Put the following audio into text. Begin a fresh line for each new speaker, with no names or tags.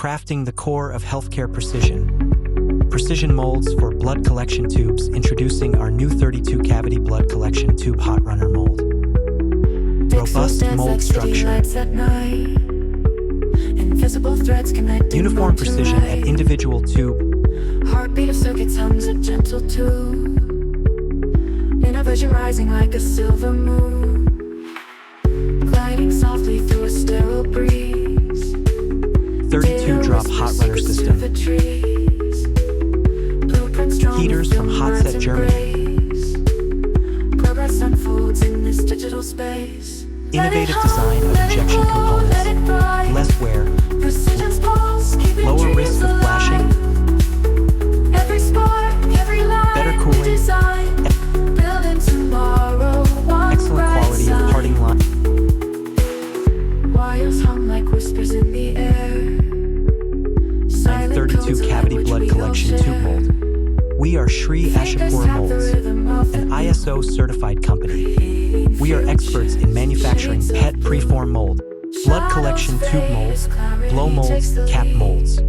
crafting the core of healthcare precision. Precision molds for blood collection tubes, introducing our new 32-cavity blood collection tube Hotrunner mold. Robust mold structure. Uniform precision at individual tube.
Heartbeat of circuits hums a gentle tune. Inner vision rising like a silver moon. Gliding softly through a sterile breeze.
32-drop Hotrunner system. Heaters from Hotset, Germany.
Progress unfolds in this digital space.
Innovative design of injection components. Less wear.
Precision's pulse, keeping
Lower
dreams
risk of
alive.
flashing.
Every spark, every line,
Better cooling.
design. Building tomorrow, one
Excellent
bright
quality of
side.
parting line.
Wires hum like whispers in the air. Silent codes
32-cavity
which
blood
we all
collection
share.
tube mold. We are Shri
Fingers
Ashapur
tap the
Molds,
rhythm of
an
the
ISO certified company. We are experts in manufacturing PET preform mold, blood collection tube mold, blow molds, cap molds.